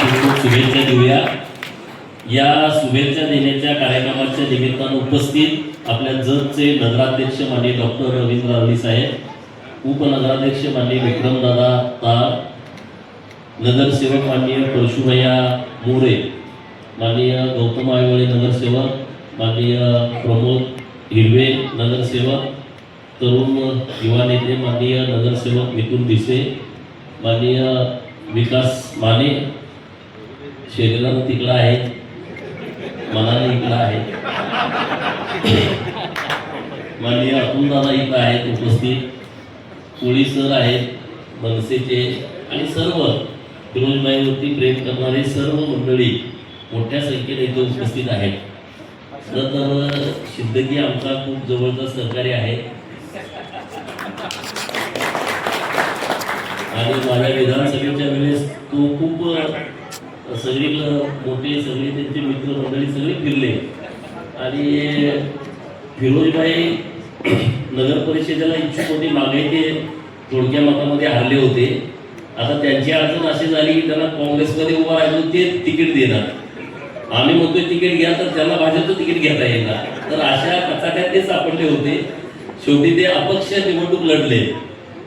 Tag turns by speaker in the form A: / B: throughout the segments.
A: खूप खूप शुभेच्छा देऊया। या शुभेच्छा देण्याच्या कार्यक्रमाच्या निमित्तानं उपस्थित आपल्या जतचे नगराध्यक्ष माननीय डॉक्टर रवींद्र अरळी साहेब, उपनगराध्यक्ष माननीय विक्रमदादा तार, नगरसेवक माननीय परशुभैया मोरे, माननीय गौतम आयवळे नगरसेवक, माननीय प्रमोद हिरवे नगरसेवक, तरुण युवा नेते माननीय नगरसेवक मिथुन भिसे, माननीय विकास माने, शरीरानं तिकडा आहे, मनाने इकडा आहे, माननीय अतुलदादा इकडे आहेत उपस्थित, कोळी सर आहेत मनसेचे, आणि सर्व फिरोजबाईवरती प्रेम करणारे सर्व मंडळी मोठ्या संख्येने इथे उपस्थित आहेत। तर सिद्धगी आमचा खूप जवळचा सहकारी आहे आणि माझ्या विधानसभेच्या वेळेस तो खूप सगळीकडे मोठे सगळे त्यांचे मित्र मंडळी सगळे फिरले आणि फिरोजबाई नगर परिषदेला इच्छुक होते, मागे ते थोडक्या मतामध्ये हारले होते। आता त्यांची अडचण अशी झाली की त्यांना काँग्रेसमध्ये उभा राहिलो ते तिकीट देणार, आम्ही म्हणतोय तिकीट घ्या तर त्यांना भाजपचं तिकीट घेता येणार, तर अशा कचाट्यात ते सापडले होते। शेवटी ते अपक्ष निवडणूक लढले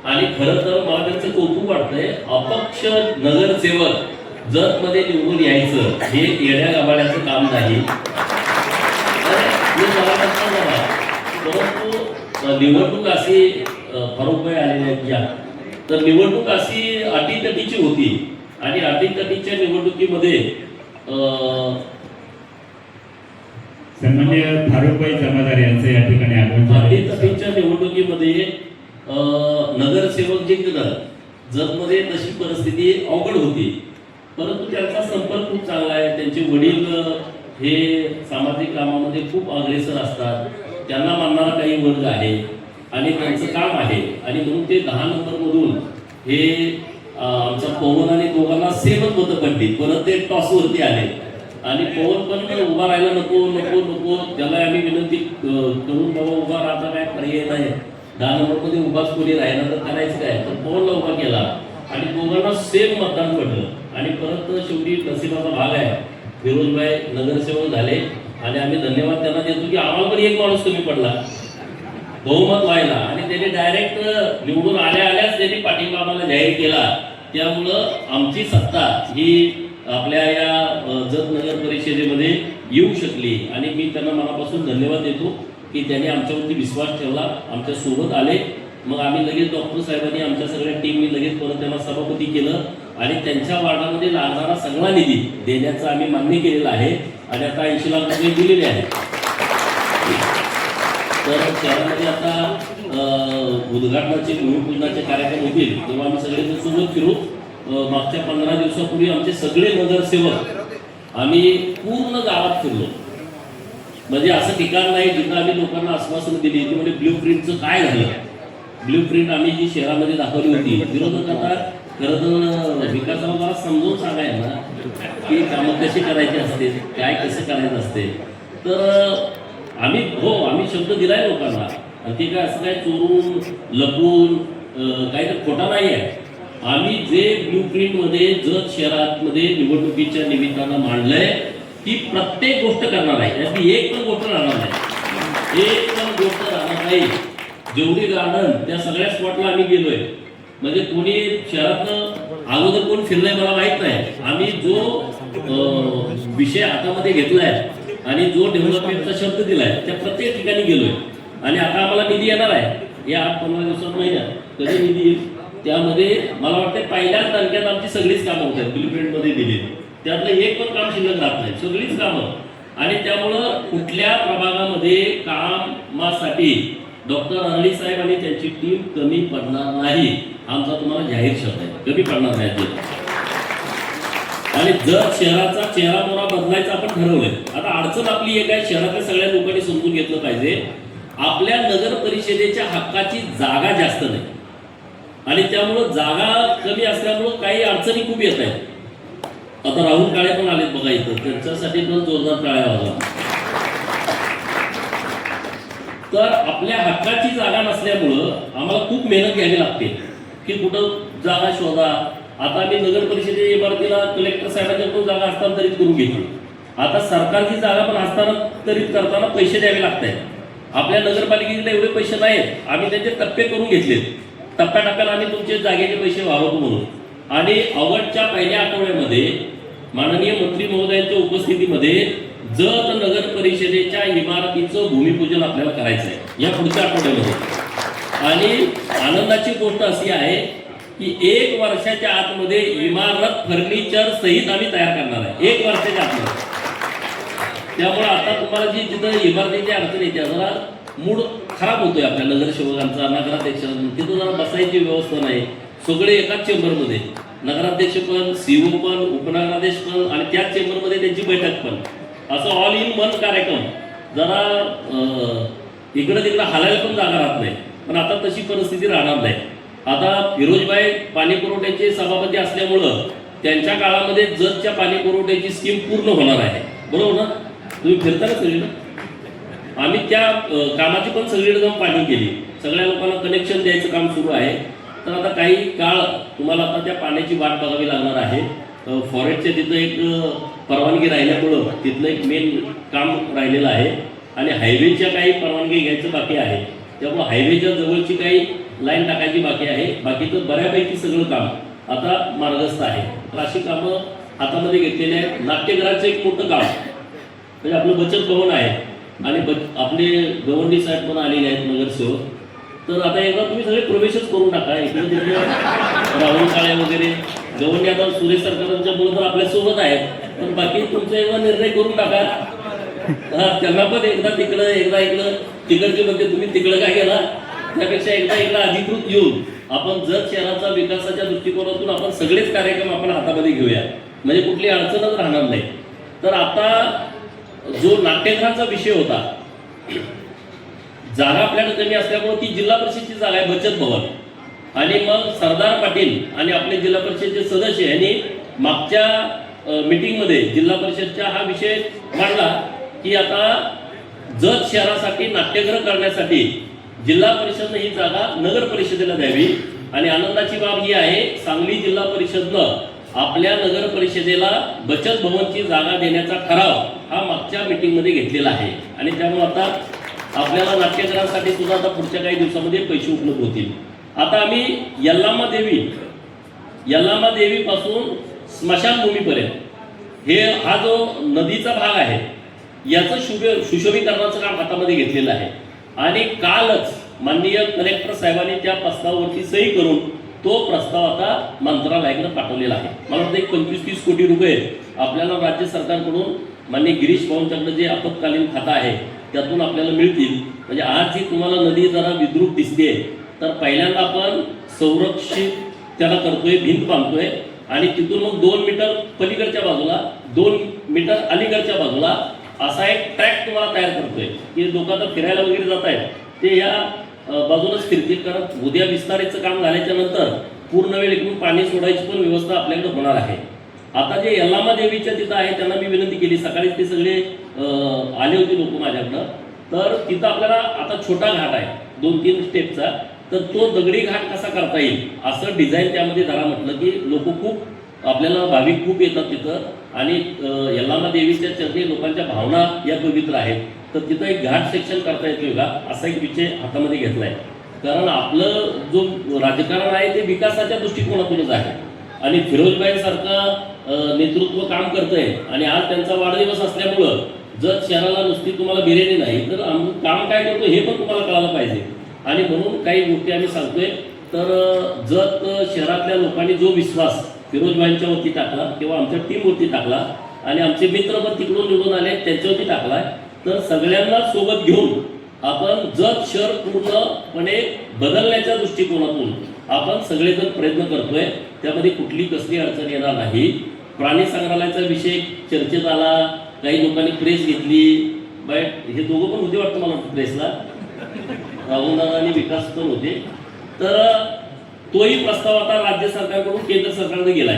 A: आणि खरं तर मला त्यांचं कौतुक वाटतंय, अपक्ष नगरसेवक जत मध्ये निवडून यायचं हे येड्या गाभाड्याचं काम नाही। परंतु निवडणूक अशी फारुखभाई आलेल्या ज्या तर निवडणूक अशी अटीतटीची होती आणि अटीतटीच्या निवडणुकीमध्ये
B: सन्माननीय फारुखभाई जमादार यांचे या ठिकाणी आगमन झाले।
A: अटीतटीच्या निवडणुकीमध्ये नगरसेवक जिंकणार, जतमध्ये तशी परिस्थिती अवघड होती, परंतु त्यांचा संपर्क खूप चांगला आहे। त्यांचे वडील हे सामाजिक कामामध्ये खूप अग्रेसर असतात, त्यांना मानणारा काही वर्ग आहे आणि त्यांचं काम आहे आणि म्हणून ते 10 नंबरमधून हे आमच्या पवन आणि दोघांना सेमच मतं पडली, परत ते टॉसवरती आले आणि पवन पण उभा राहायला नको नको नको, त्याला आम्ही विनंती करून बाबा उभा राहता काय पर्याय नाही, 10 नंबरमध्ये उभाच कोणी राहिला तर करायचं काय, तर पवनला उभा केला आणि दोघांना सेम मतदान पडलं आणि परत शेवटी नशिबाचा भाग आहे, फिरोजबाई नगरसेवक झाले आणि आम्ही धन्यवाद त्यांना देतो की आम्हाला पण एक माणूस कमी पडला बहुमत व्हायला आणि त्याने डायरेक्ट निवडून आल्याच त्यांनी पाठिंबा आम्हाला जाहीर केला। त्यामुळं आमची सत्ता ही आपल्या या जत नगर परिषदेमध्ये येऊ शकली आणि मी त्यांना मनापासून धन्यवाद देतो की त्यांनी आमच्यावरती विश्वास ठेवला, आमच्या सोबत आले। मग आम्ही लगेच डॉक्टर साहेबांनी आमच्या सगळ्या टीमनी लगेच परत त्यांना सभापती केलं आणि त्यांच्या वार्डामध्ये लागणारा सगळा निधी देण्याचं आम्ही मान्य केलेलं आहे आणि आता 80 लाख रुपये दिलेले आहेत। तर शहरामध्ये आता उद्घाटनाचे भूमिपूजनाचे कार्यक्रम होतील तेव्हा आम्ही सगळे सोबत फिरू। मागच्या 15 दिवसापूर्वी आमचे सगळे नगरसेवक आम्ही पूर्ण गावात फिरलो, म्हणजे असं ठिकाण नाही जिथं आम्ही लोकांना आश्वासन दिली की म्हणजे ब्ल्यू प्रिंटचं काय झालं। ब्ल्यू प्रिंट आम्ही जी शहरामध्ये दाखवली होती, विरोधक आता खरं तर विकासाला मला समजून सांगायला ना की कामं कशी करायची असते, काय कसं करायचं असते, तर आम्ही शब्द दिलाय लोकांना आणि ते काय असं काय चोरून लपवून काही तर खोटा नाही आहे। आम्ही जे ब्ल्यू प्रिंटमध्ये जत शहरामध्ये निवडणुकीच्या निमित्तानं मांडलंय ती प्रत्येक गोष्ट करणार आहे, त्याची एक पण गोष्ट राहणार नाही, एक पण गोष्ट राहणार नाही। जेवढी गार्डन त्या सगळ्या स्पॉटला आम्ही गेलोय, म्हणजे कोणी शहरातनं अगोदर कोण फिरलंय मला माहित नाही, आम्ही जो विषय हातामध्ये घेतलाय आणि जो डेव्हलपमेंटचा शब्द दिलाय त्या प्रत्येक ठिकाणी गेलोय आणि आता आम्हाला निधी येणार आहे या 8-15 दिवसात महिन्यात, कधी निधी येईल त्यामध्ये मला वाटतं पहिल्याच तारखेत आमची सगळीच कामं होत आहेत ब्ल्यू प्रिंटमध्ये दिली, त्यातलं एक पण काम शिल्लक राहत नाही, सगळीच कामं। आणि त्यामुळं कुठल्या प्रभागामध्ये कामासाठी डॉक्टर अरळी साहेब आणि त्यांची टीम कमी पडणार नाही, आमचा तुम्हाला जाहीर शब्द आहे, कमी पडणार नाही। आणि जर शहराचा चेहरा मोहरा बदलायचा आपण ठरवलंय, आता अडचण आपली एक आहे, शहरातल्या सगळ्या लोकांनी समजून घेतलं पाहिजे आपल्या नगर परिषदेच्या हक्काची जागा जास्त नाही आणि त्यामुळं जागा कमी असल्यामुळं काही अडचणी खूप येत आहेत। आता राहुल काळे पण आलेत बघा इथं, त्यांच्यासाठी पण जोरदार टाळ्या वाजवा। तर आपल्या हक्काची जागा नसल्यामुळं आम्हाला खूप मेहनत घ्यावी लागते की कुठं जागा शोधा, आता आम्ही नगर परिषदेच्या इमारतीला कलेक्टर साहेबांच्याकडून जागा हस्तांतरित करून घेतली. आता सरकारची जागा पण हस्तांतरित करताना पैसे द्यावे लागत आहेत. आपल्या नगरपालिकेला एवढे पैसे नाहीत, आम्ही त्यांचे टप्पे करून घेतलेत. टप्प्याटप्प्याला आम्ही तुमचे जागेचे पैसे वाढवतो म्हणून. आणि ऑगस्टच्या पहिल्या आठवड्यामध्ये माननीय मंत्री महोदयांच्या उपस्थितीमध्ये जत नगर परिषदेच्या इमारतीचं भूमिपूजन आपल्याला करायचं आहे या पुढच्या आठवड्यामध्ये. आणि आनंदाची गोष्ट अशी आहे की 1 वर्षाच्या आतमध्ये इमारत फर्निचर सहित आम्ही तयार करणार आहे, 1 वर्षाच्या आतमध्ये. त्यामुळे आता तुम्हाला जी जिथं इमारतीची अडचण येते, जरा मूड खराब होतोय आपल्या नगरसेवकांचा, नगराध्यक्षांचा. तिथं जरा बसायची व्यवस्था नाही, सगळे एकाच चेंबरमध्ये, नगराध्यक्ष पण, सीओ पण, उपनगराध्यक्ष पण आणि त्याच चेंबरमध्ये त्यांची बैठक पण, असं ऑल इन वन कार्यक्रम. जरा इकडं तिकडं हालायला पण जागा राहत नाही. पण आता तशी परिस्थिती राहणार नाही. आता फिरोजबाई पाणी पुरवठ्याचे सभापती असल्यामुळं त्यांच्या काळामध्ये जतच्या पाणी पुरवठ्याची स्कीम पूर्ण होणार आहे, बरोबर ना? तुम्ही फिरता ना सगळी ना? आम्ही त्या कामाची पण सगळीकडे जाऊन पाणी केली, सगळ्या लोकांना कनेक्शन द्यायचं काम सुरू आहे. तर आता काही काळ तुम्हाला आता त्या पाण्याची वाट बघावी लागणार आहे. फॉरेस्टच्या तिथं एक परवानगी राहिल्यामुळं तिथलं एक मेन काम राहिलेलं आहे आणि हायवेच्या काही परवानगी घ्यायचं बाकी आहे. त्यामुळं हायवेच्या जवळची काही लाईन टाकायची बाकी आहे. बाकीचं बऱ्यापैकी सगळं काम आता मार्गस्थ आहे. तर अशी कामं हातामध्ये घेतलेली आहेत. नाट्यगृहाचं एक मोठं काम म्हणजे आपलं बचत भवन आहे आणि आपले गवंडी साहेब पण आलेले आहेत नगरसेवक. तर आता एकदा तुम्ही सगळे प्रवेशच करून टाका. इकडे तिकडे राहुल काळे वगैरे गवंडी आता सुरेश सरकारांच्या मुलं तर आपल्यासोबत आहेत, पण बाकी तुमचा एकदा निर्णय करून टाका. त्यांना पण एकदा तिकडं एकदा इकडं, तिकडचे म्हणजे तुम्ही तिकडं काय केला त्यापेक्षा एकदा अधिकृत येऊन आपण जत शहराचा विकासाच्या दृष्टिकोनातून आपण सगळेच कार्यक्रम आपण हातामध्ये घेऊया, म्हणजे कुठली अडचणच राहणार नाही. तर आता जो नाट्यगृहाचा विषय होता, जागा आपल्याकडे कमी असल्यामुळे ती जिल्हा परिषदची जागा आहे, बचत भवन. आणि मग सरदार पाटील आणि आपले जिल्हा परिषदचे सदस्य यांनी मागच्या मीटिंगमध्ये जिल्हा परिषदच्या हा विषय मांडला की आता जत शहरासाठी नाट्यगृह करण्यासाठी जिल्हा परिषदनं ही जागा नगर परिषदेला द्यावी. आणि आनंदाची बाब ही आहे, सांगली जिल्हा परिषदनं आपल्या नगर परिषदेला बचत भवनची जागा देण्याचा ठराव हा मागच्या मीटिंगमध्ये घेतलेला आहे. आणि त्यामुळे आता आपल्याला नाट्यगृहासाठी सुद्धा आता पुढच्या काही दिवसामध्ये पैसे उपलब्ध होतील. आता आम्ही यल्लामा देवी पासून स्मशानभूमीपर्यंत हा जो नदीचा भाग आहे याचं सुशोभीकरणाचं काम हातामध्ये घेतलेलं आहे. आणि कालच माननीय कलेक्टर साहेबांनी त्या प्रस्तावावरती सही करून तो प्रस्ताव आता मंत्रालयाकडे पाठवलेला आहे. मला वाटतं 25-30 कोटी रुपये आपल्याला राज्य सरकारकडून माननीय गिरीश भाऊंच्याकडे जे आपत्कालीन खातं आहे त्यातून आपल्याला मिळतील. म्हणजे आज जी तुम्हाला नदी जरा विद्रूप दिसते, तर पहिल्यांदा आपण संरक्षित त्याला करतोय, भिंत बांधतोय आणि तिथून मग 2 मीटर पलीकडच्या बाजूला 2 मीटर अलीकडच्या बाजूला असा एक ट्रॅक तुम्हाला तयार करतोय की लोक आता फिरायला वगैरे जात आहेत ते या बाजूलाच फिरतील. कारण उद्या विस्ताराचं काम झाल्याच्या नंतर पूर्ण वेळ इकडून पाणी सोडायची पण व्यवस्था आपल्याकडे होणार आहे. आता जे यल्लामा देवीच्या तिथं आहे त्यांना मी विनंती केली, सकाळी ते सगळे आले होते लोक माझ्याकडं. तर तिथं आपल्याला आता छोटा घाट आहे 2-3 स्टेपचा, तर तो दगडी घाट कसा करता येईल असं डिझाईन त्यामध्ये जरा म्हटलं की लोक खूप आपल्याला भाविक खूप येतात तिथं आणि यल्लामा देवीच्या चरणी लोकांच्या भावना या पवित्र आहेत. तर तिथं एक घाट सेक्शन करता येतोय का असा एक विषय हातामध्ये घेतलाय. कारण आपलं जो राजकारण आहे ते विकासाच्या दृष्टिकोनातूनच आहे आणि फिरोजबाईंसारखं नेतृत्व काम करतंय. आणि आज त्यांचा वाढदिवस असल्यामुळं जत शहराला नुसती तुम्हाला बिर्याणी नाही तर आम्ही काम काय करतो हे पण तुम्हाला कळायला पाहिजे. आणि म्हणून काही गोष्टी आम्ही सांगतोय. तर जत शहरातल्या लोकांनी जो विश्वास फिरोजबाईंच्या वरती टाकला किंवा आमच्या टीमवरती टाकला आणि आमचे मित्र पण तिकडून निवडून आले त्यांच्यावरती टाकलाय, तर सगळ्यांना सोबत घेऊन आपण जत शहर पूर्णपणे बदलण्याच्या दृष्टिकोनातून आपण सगळेजण प्रयत्न करतोय. त्यामध्ये कुठली कसली अडचण येणार नाही. प्राणी संग्रहालयाचा विषय चर्चेत आला, काही लोकांनी प्रेस घेतली, बट हे दोघं पण होते वाटतं मला प्रेसला, राहुलदादा आणि विकास पण होते. तर तोही प्रस्ताव आता राज्य सरकारकडून केंद्र सरकारने गेलाय.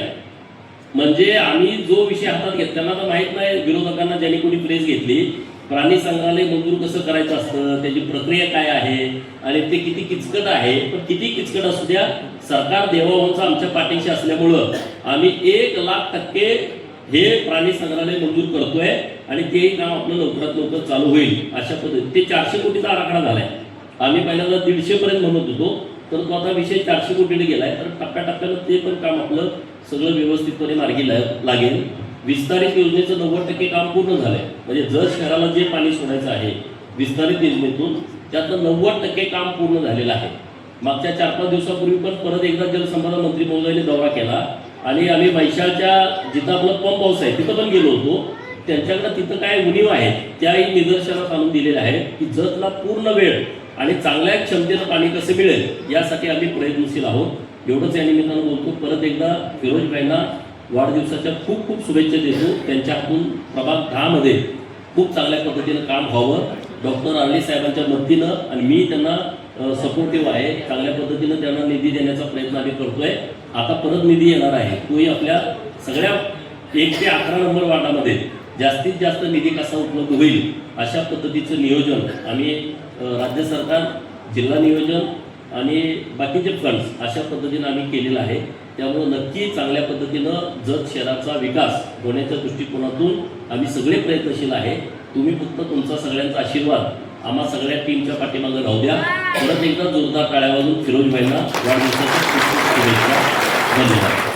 A: म्हणजे आम्ही जो विषय हातात घेत त्यांना तर माहीत नाही विरोधकांना ज्यांनी कोणी प्रेस घेतली, प्राणी संग्रहालय मंजूर कसं करायचं असतं, त्याची प्रक्रिया काय आहे आणि ते किती किचकट आहे. पण किती किचकट असू द्या, सरकार देवावंचं आमच्या पाठीशी असल्यामुळं आम्ही 1,00,000% हे प्राणी संग्रहालय मंजूर करतोय आणि तेही काम आपलं लवकरात लवकर चालू होईल अशा पद्धतीने. ते 400 कोटीचा आराखडा झालाय. आम्ही पहिल्यांदा 150 पर्यंत म्हणत होतो, तर तो आता विषय 400 कोटीने गेलाय. तर टप्प्याटप्प्यानं ते पण काम आपलं सगळं व्यवस्थितपणे मार्गी लागेल. विस्तारित योजनेचं 90% काम पूर्ण झालंय. म्हणजे जत शहराला जे पाणी सोडायचं आहे विस्तारित योजनेतून त्यातलं 90% काम पूर्ण झालेलं आहे. मागच्या 4-5 दिवसापूर्वी पण परत एकदा जलसंपदा मंत्री महोदयांनी दौरा केला आणि आम्ही मैशाच्या जिथं आपलं पंप हाऊस आहे तिथं पण गेलो होतो. त्यांच्याकडे तिथं काय उणीव आहेत त्याही निदर्शनास आणून दिलेल्या आहेत की जतला पूर्ण वेळ आणि चांगल्या क्षमतेनं पाणी कसं मिळेल यासाठी आम्ही प्रयत्नशील आहोत. एवढंच या निमित्तानं बोलतो. परत एकदा फिरोजभाईंना वाढदिवसाच्या खूप खूप शुभेच्छा देतो. त्यांच्या हातून प्रभाग 10 मध्ये खूप चांगल्या पद्धतीनं काम व्हावं. डॉक्टर आर्ले साहेबांच्या मदतीनं आणि मी त्यांना सपोर्टिव्ह आहे. चांगल्या पद्धतीनं त्यांना निधी देण्याचा प्रयत्न आम्ही करतोय. आता परत निधी येणार आहे. तोही आपल्या सगळ्या 1 ते 11 नंबर वार्डामध्ये जास्तीत जास्त निधी कसा उपलब्ध होईल अशा पद्धतीचं नियोजन आम्ही राज्य सरकार, जिल्हा नियोजन आणि बाकीचे फंड्स अशा पद्धतीनं आम्ही केलेलं आहे. त्यामुळे नक्की चांगल्या पद्धतीनं जत शहराचा विकास होण्याच्या दृष्टिकोनातून आम्ही सगळे प्रयत्नशील आहे. तुम्ही फक्त तुमचा सगळ्यांचा आशीर्वाद आम्हा सगळ्या टीमच्या पाठीमागे राहू द्या. परत एकदा जोरदार टाळ्या वाजून फिरोजभाईंना वाढदिवसाच्या खूप खूप शुभेच्छा. धन्यवाद.